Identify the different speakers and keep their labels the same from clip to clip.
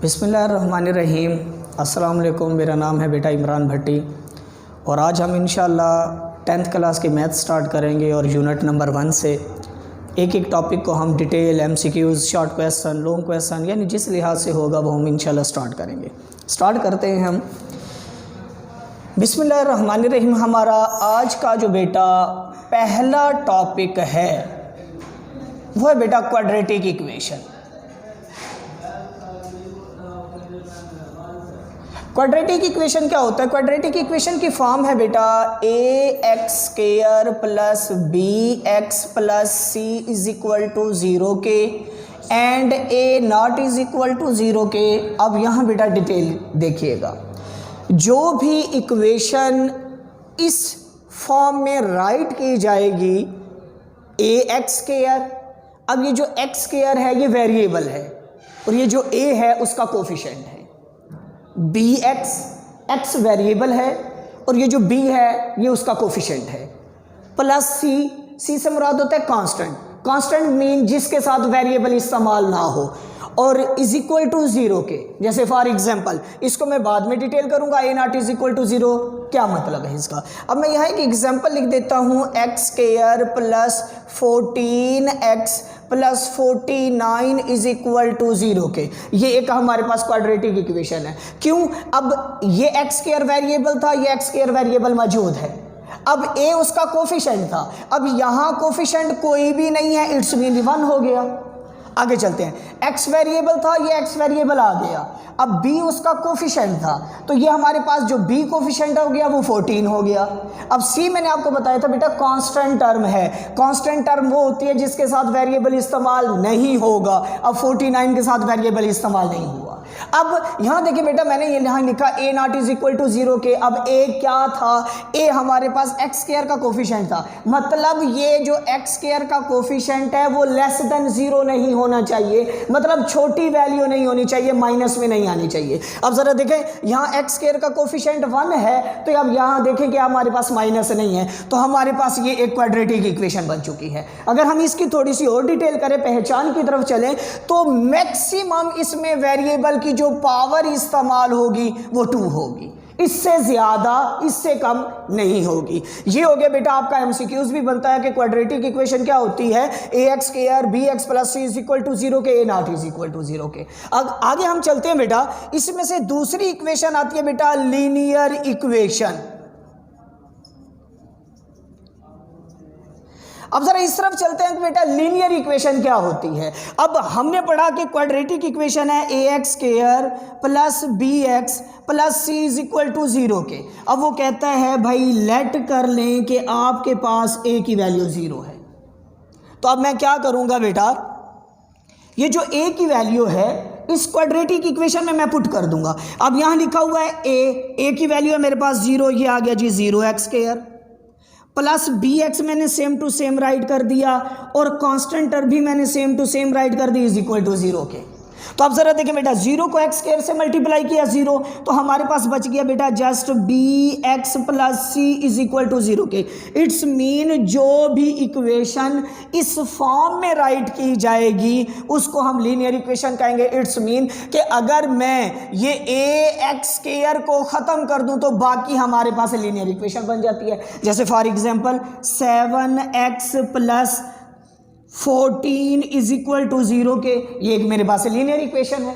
Speaker 1: बिस्मिल्लाहिर्रहमानिर्रहीम। अस्सलाम वालेकुम। मेरा नाम है बेटा इमरान भट्टी और आज हम इंशाअल्लाह 10th क्लास की मैथ स्टार्ट करेंगे और यूनिट नंबर 1 से एक एक टॉपिक को हम detail MCQs, short question, long question यानी जिस लिहाज से होगा वो हम इंशाअल्लाह स्टार्ट करेंगे। स्टार्ट करते हैं हम। बिस्मिल्लाहिर्रहमानिर्रहीम। हमारा आज का जो बेटा पहला टॉपिक है वो है बेटा क्वाड्रेटिक इक्वेशन। क्वाड्रेटिक इक्वेशन क्या होता है? क्वाड्रेटिक इक्वेशन की फॉर्म है बेटा ax² plus bx plus c is equal to 0 के and a not is equal to 0 के। अब यहाँ बेटा डिटेल देखिएगा, जो भी इक्वेशन इस फॉर्म में राइट की जाएगी ax²। अब ये जो x² है ये वेरिएबल है और ये जो a है उसका कोफिशिएंट है। bx, x वेरिएबल है और ये जो b है ये उसका कोफिशिएंट है। प्लस c से मुराद होता है कांस्टेंट। कांस्टेंट मीन जिसके साथ वेरिएबल इस्तेमाल ना हो और इज इक्वल टू 0 के। जैसे फॉर एग्जांपल इसको मैं बाद में डिटेल करूंगा, a not is equal to 0 क्या मतलब है इसका। अब मैं यहाँ एक एग्जांपल लिख देता हूँ, x² plus 14x plus 49 is equal to 0 के। ये एक हमारे पास क्वाड्रेटिक इक्वेशन है। क्यों? अब ये x² वेरिएबल था, ये x² वेरिएबल मौजूद है। अब a उसका कोफिशिएंट था, अब यहाँ कोफिशिएंट कोई भी नहीं है, इट्स मीन 1 हो गया। आगे चलते हैं, x वेरिएबल था, ये x वेरिएबल आ गया। अब b उसका कोफिशिएंट था तो ये हमारे पास जो b कोफिशिएंट हो गया वो 14 हो गया। अब c मैंने आपको बताया था बेटा कांस्टेंट टर्म है। कांस्टेंट टर्म वो होती है जिसके साथ वेरिएबल इस्तेमाल नहीं होगा। अब 49 के साथ वेरिएबल इस्तेमाल नहीं हुआ। अब यहाँ देखिए बेटा, मैंने ये यहाँ लिखा a not is equal to 0 के। अब a क्या था? a हमारे पास x² का कोफिशिएंट था, मतलब ये जो x² का कोफिशिएंट है वो लेस देन 0 नहीं होना चाहिए, मतलब छोटी वैल्यू नहीं होनी चाहिए, माइनस में नहीं आनी चाहिए। अब जरा देखें, यहाँ x² का कोफिशिएंट 1 है तो अब यहाँ देखें कि हमारे पास माइनस नहीं है, तो हमारे पास ये एक क्वाड्रेटिक इक्वेशन बन चुकी है। अगर हम इसकी थोड़ी सी और डिटेल करें, पहचान की तरफ चलें, तो मैक्सिमम इसमें वेरिएबल की जो पावर इस्तेमाल होगी वो 2 होगी, इससे ज्यादा इससे कम नहीं होगी। ये हो गया बेटा आपका MCQs भी बनता है कि क्वाड्रेटिक इक्वेशन क्या होती है, ax² bx plus c is equal to 0 के, a not is equal to 0 के। अब आगे हम चलते हैं बेटा, इसमें से दूसरी इक्वेशन आती है बेटा लीनियर इक्वेशन। अब जरा इस तरफ चलते हैं कि बेटा लीनियर इक्वेशन क्या होती है। अब हमने पढ़ा कि क्वाड्रेटिक इक्वेशन है ax² plus bx plus c is equal to 0 के। अब वो कहता है भाई लेट कर लें कि आपके पास a की वैल्यू 0 है, तो अब मैं क्या करूंगा बेटा, ये जो a की वैल्यू है इस क्वाड्रेटिक इक्वेशन में मैं पुट कर दूंगा। अब यहां लिखा हुआ है a की वैल्यू है मेरे पास 0, ये आ गया जी 0x² प्लस bx मैंने सेम टू सेम राइट कर दिया और कांस्टेंट टर्म भी मैंने सेम टू सेम राइट कर दी इज इक्वल टू 0 के। तो अब जरा देखिए बेटा, 0 को x² से मल्टीप्लाई किया 0, तो हमारे पास बच गया बेटा just bx plus c is equal to 0 के। इट्स मीन जो भी इक्वेशन इस फॉर्म में राइट की जाएगी उसको हम लीनियर इक्वेशन कहेंगे। इट्स मीन कि अगर मैं ये ax² को ख़त्म कर दूं तो बाकी हमारे पास लीनियर इक्वेशन बन जाती है। जैसे for example 7x plus 14 is equal to 0 के, ये एक मेरे पास लीनियर इक्वेशन है।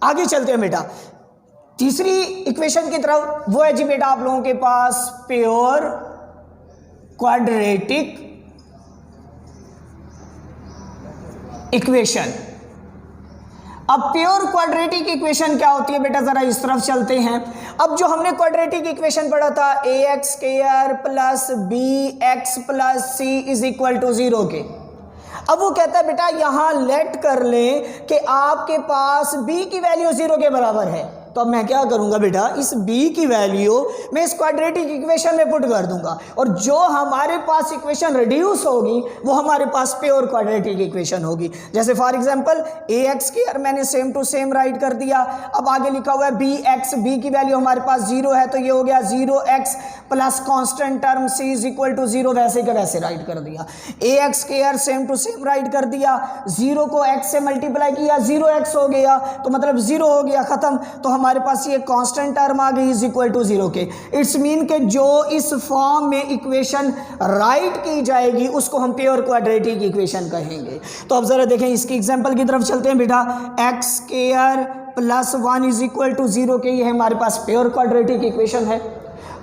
Speaker 1: आगे चलते हैं बेटा तीसरी इक्वेशन की तरफ, वो है जी बेटा आप लोगों के पास प्योर क्वाड्रेटिक इक्वेशन। अब प्योर क्वाड्रेटिक इक्वेशन क्या होती है बेटा, जरा इस तरफ चलते हैं। अब जो हमने क्वाड्रेटिक इक्वेशन पढ़ा था ax² plus bx plus c is equal to 0 के। अब वो कहता है बेटा यहां लेट कर लें कि आपके पास b की वैल्यू 0 के बराबर है, तो अब मैं क्या करूँगा बेटा, इस b की वैल्यू मैं इस क्वाड्रेटिक इक्वेशन में पुट कर दूंगा और जो हमारे पास इक्वेशन रिड्यूस होगी वो हमारे पास प्योर क्वाड्रेटिक इक्वेशन होगी। जैसे फॉर एग्जांपल ax² मैंने सेम टू सेम राइट कर दिया। अब आगे लिखा हुआ है bx, b की वैल्यू हमारे पास 0 है तो ये हो गया 0x plus constant term c is equal to 0, वैसे का वैसे राइट कर दिया। ax² same to same right कर दिया, 0 को x से मल्टीप्लाई किया 0x हो गया तो मतलब 0 हो गया खत्म। तो हमारे पास ये कांस्टेंट टर्म आ गई इज इक्वल टू 0 के। इट्स मीन के जो इस फॉर्म में इक्वेशन राइट की जाएगी उसको हम प्योर क्वाड्रेटिक इक्वेशन कहेंगे। तो अब जरा देखें इसकी एग्जांपल की तरफ चलते हैं बेटा। x² plus 1 is equal to 0 के, ये हमारे पास प्योर क्वाड्रेटिक इक्वेशन है।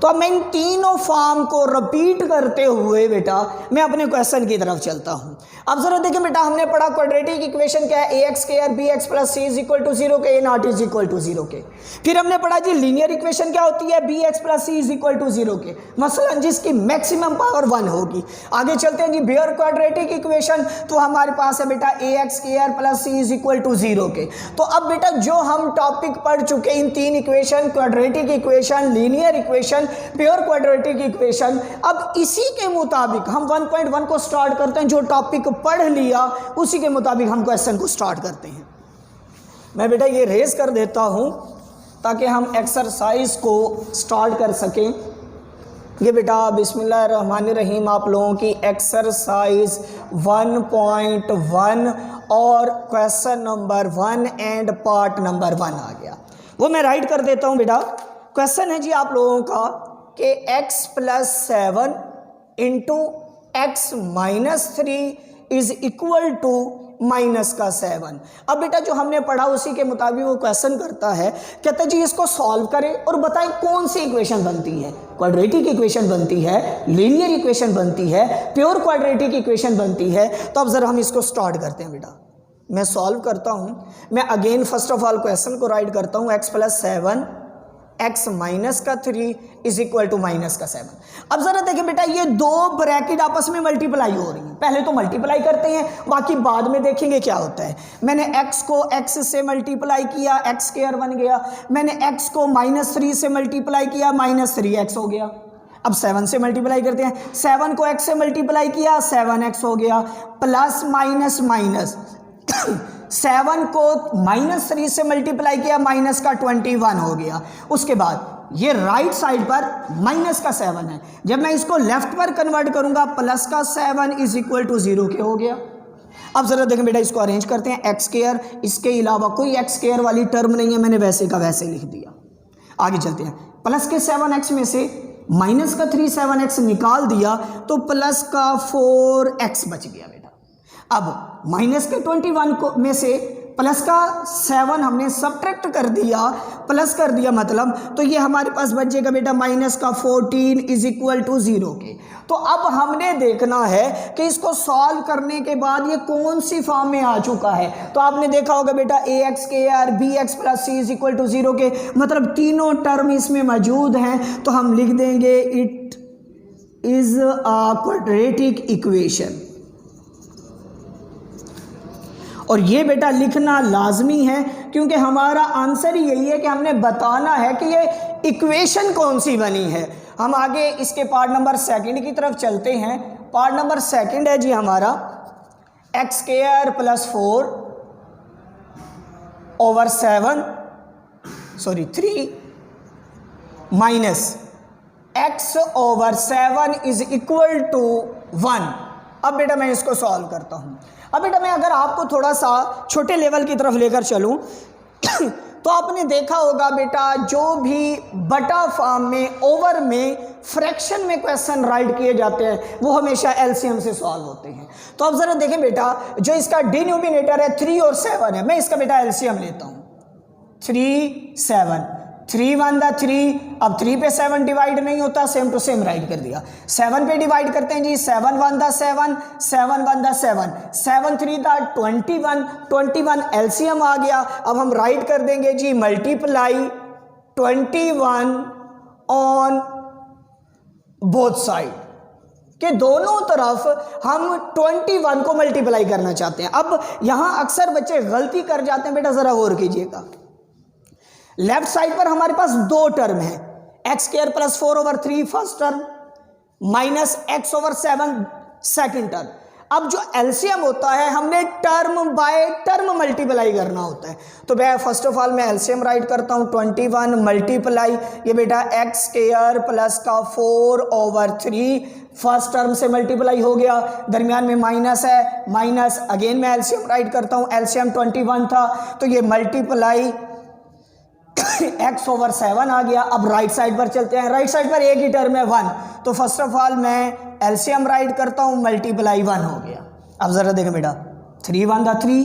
Speaker 1: तो अब मैं इन तीनों फॉर्म को रिपीट करते हुए बेटा मैं अपने क्वेश्चन की तरफ चलता हूं। अब जरा देखें बेटा, हमने पढ़ा क्वाड्रेटिक इक्वेशन क्या है, ax² bx plus c is equal to 0 के, a not is equal to 0 के। फिर हमने पढ़ा जी लीनियर इक्वेशन क्या होती है, bx plus c is equal to 0 के, मसलन जिसकी मैक्सिमम पावर 1 होगी। आगे चलते हैं जी प्योर क्वाड्रेटिक इक्वेशन, तो हमारे पास है बेटा ax² plus c is equal to 0 के। तो अब बेटा जो हम टॉपिक पढ़ चुके इन तीन equation, quadratic equation, linear equation, pure quadratic equation, अब इसी के मुताबिक हम 1.1 को स्टार्ट करते हैं। जो टॉपिक पढ़ लिया उसी के मुताबिक हम क्वेश्चन को स्टार्ट करते हैं। मैं बेटा ये रेज कर देता हूं ताकि हम एक्सरसाइज को स्टार्ट कर सकें। ये बेटा बिस्मिल्लाहिर्रहमानिर्रहीम आप लोगों की एक्सरसाइज 1.1 और question number 1 and part number 1 आ गया, वो मैं राइट कर देता हूं बेटा। क्वेश्चन है जी आप लोगों का कि x plus 7 into X minus 3 is equal to minus का 7। अब बेटा जो हमने पढ़ा उसी के मुताबिक वो क्वेश्चन करता है, कहता जी इसको सॉल्व करें और बताएं कौन सी इक्वेशन बनती है, क्वाड्रेटिक इक्वेशन बनती है, लीनियर इक्वेशन बनती है, प्योर क्वाड्रेटिक इक्वेशन बनती है। तो अब जरा हम इसको स्टार्ट करते हैं बेटा। मैं सॉल्व करता हूं, मैं again first of all question को राइट करता हूं, x प्लस 7 x माइनस का 3 इज इक्वल टू माइनस का 7। अब जरा देखें बेटा ये दो ब्रैकेट आपस में मल्टीप्लाई हो रही हैं, पहले तो मल्टीप्लाई करते हैं, बाकी बाद में देखेंगे क्या होता है। मैंने x को x से मल्टीप्लाई किया, x² बन गया। मैंने x को -3 से मल्टीप्लाई किया, -3x हो गया। अब 7 से मल्टीप्लाई करते हैं, 7 को x से मल्टीप्लाई किया, 7x हो गया। प्लस माइनस माइनस 7 को -3 से मल्टीप्लाई किया, माइनस का 21 हो गया। उसके बाद ये राइट साइड पर माइनस का 7 है, जब मैं इसको लेफ्ट पर कन्वर्ट करूंगा प्लस का 7 इज इक्वल टू 0 के हो गया। अब जरा देखें बेटा इसको अरेंज करते हैं, x², इसके अलावा कोई x² वाली टर्म नहीं है, मैंने वैसे का वैसे लिख दिया। आगे चलते हैं, प्लस के 7x में से माइनस का 3 7x निकाल दिया तो प्लस का 4x बच गया बेटा। अब माइनस के 21 को में से प्लस का 7 हमने सब्ट्रैक्ट कर दिया, प्लस कर दिया मतलब, तो ये हमारे पास बच जाएगा बेटा माइनस का 14 इज इक्वल टू 0 के। तो अब हमने देखना है कि इसको सॉल्व करने के बाद ये कौन सी फॉर्म में आ चुका है। तो आपने देखा होगा बेटा ax² bx plus c is equal to 0 के, मतलब तीनों टर्म इसमें मौजूद हैं। तो हम लिख देंगे it is a quadratic equation. और ये बेटा लिखना लाजमी है क्योंकि हमारा आंसर ही यही है कि हमने बताना है कि ये इक्वेशन कौन सी बनी है। हम आगे इसके पार्ट नंबर 2 की तरफ चलते हैं। पार्ट नंबर 2 है जी हमारा x² plus 4 over 3 minus x over 7 is equal to 1। अब बेटा मैं इसको सॉल्व करता हूं। अब बेटा मैं अगर आपको थोड़ा सा छोटे लेवल की तरफ लेकर चलूं तो आपने देखा होगा बेटा जो भी बटा फॉर्म में, ओवर में, फ्रैक्शन में क्वेश्चन राइट किए जाते हैं वो हमेशा एलसीएम से सॉल्व होते हैं। तो अब जरा देखें बेटा जो इसका डिनोमिनेटर है 3 और 7 है, मैं इसका बेटा एलसीएम लेता हूं। 3 7 3 1 दा 3, अब 3 पे 7 डिवाइड नहीं होता, सेम टू सेम राइट कर दिया। 7 पे डिवाइड करते हैं जी, 7 1 दा 7, 7 1 दा 7, 7 3 दा 21, 21 एलसीएम आ गया। अब हम राइट कर देंगे जी मल्टीप्लाई 21 ऑन बोथ साइड, के दोनों तरफ हम 21 को मल्टीप्लाई करना चाहते हैं। अब यहां अक्सर बच्चे गलती कर जाते हैं बेटा, जरा गौर कीजिएगा। लेफ्ट साइड पर हमारे पास दो टर्म है, x square plus 4/3 first term minus x over 7 second term. अब जो एलसीएम होता है हमने टर्म बाय टर्म मल्टीप्लाई करना होता है। तो मैं फर्स्ट ऑफ ऑल मैं एलसीएम राइट करता हूँ 21 मल्टीप्लाई ये बेटा एक्स स्क्वायर प्लस का 4/3 फर्स्ट टर्म से मल्टीप्लाई हो गया, दरमियान में माइनस है, माइनस अगेन मैं एलसीएम राइट करता हूँ, एलसीएम 21 था तो ये मल्टीप्लाई x/7 आ गया। अब राइट साइड पर चलते हैं, राइट साइड पर एक ही टर्म है 1, तो फर्स्ट ऑफ ऑल मैं एलसीएम राइट करता हूं, मल्टीप्लाई 1 हो गया। अब जरा देखें बेटा 3 1 दा 3,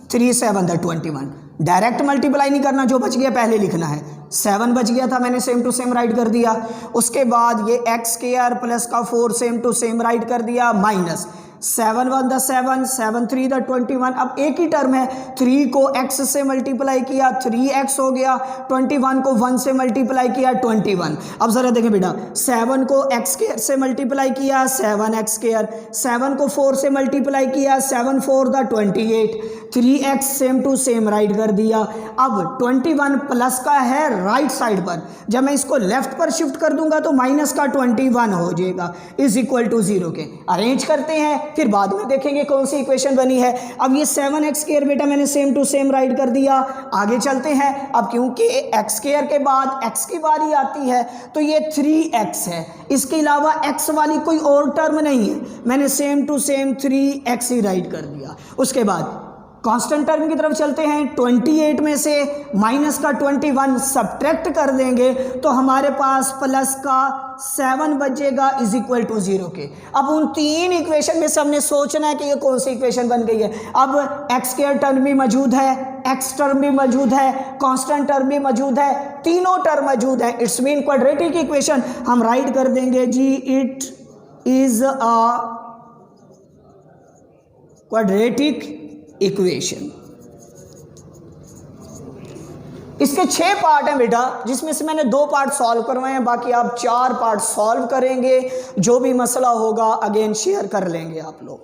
Speaker 1: 3 7 दा 21, डायरेक्ट मल्टीप्लाई नहीं करना, जो बच गया पहले लिखना है, 7 बच गया था मैंने सेम टू सेम राइट कर दिया। उसके बाद ये एक्स स्क्वायर प्लस का 4 सेम टू सेम राइट कर दिया, माइनस 7 1 दा 7, 7 3 दा 21। अब एक ही टर्म है, 3 को x से मल्टीप्लाई किया 3x हो गया, 21 को 1 से मल्टीप्लाई किया 21। अब जरा देखें बेटा 7 को x स्क्वायर से मल्टीप्लाई किया 7x स्क्वायर, 7 को 4 से मल्टीप्लाई किया 7 4 दा 28, 3x same to same right कर दिया। अब 21 प्लस का है राइट साइड पर, जब मैं इसको लेफ्ट पर शिफ्ट कर दूंगा तो माइनस का 21 हो जाएगा इज इक्वल टू 0 के। अरेंज करते हैं फिर बाद में देखेंगे कौन सी इक्वेशन बनी है। अब ये 7x स्क्वायर बेटा मैंने सेम टू सेम राइट कर दिया, आगे चलते हैं। अब क्योंकि x स्क्वायर के बाद x की बारी आती है तो ये 3x है, इसके अलावा x वाली कोई और टर्म नहीं है, मैंने सेम टू सेम 3x ही राइट कर दिया। उसके बाद कांस्टेंट टर्म की तरफ चलते हैं, 28 में से माइनस का 21 सब्ट्रैक्ट कर देंगे तो हमारे पास प्लस का 7 बचेगा इज इक्वल टू 0 के। अब उन तीन इक्वेशन में से हमने सोचना है कि ये कौन सी इक्वेशन बन गई है। अब एक्स स्क्वायर टर्म भी मौजूद है, एक्स टर्म भी मौजूद है, कांस्टेंट टर्म भी मौजूद है, तीनों टर्म मौजूद है, इट्स मीन क्वाड्रेटिक इक्वेशन। हम राइट कर देंगे जी it is a quadratic equation. इसके 6 पार्ट हैं बेटा, जिसमें से मैंने 2 पार्ट सॉल्व करवाए हैं, बाकी आप 4 पार्ट सॉल्व करेंगे। जो भी मसला होगा अगेन शेयर कर लेंगे आप लोग।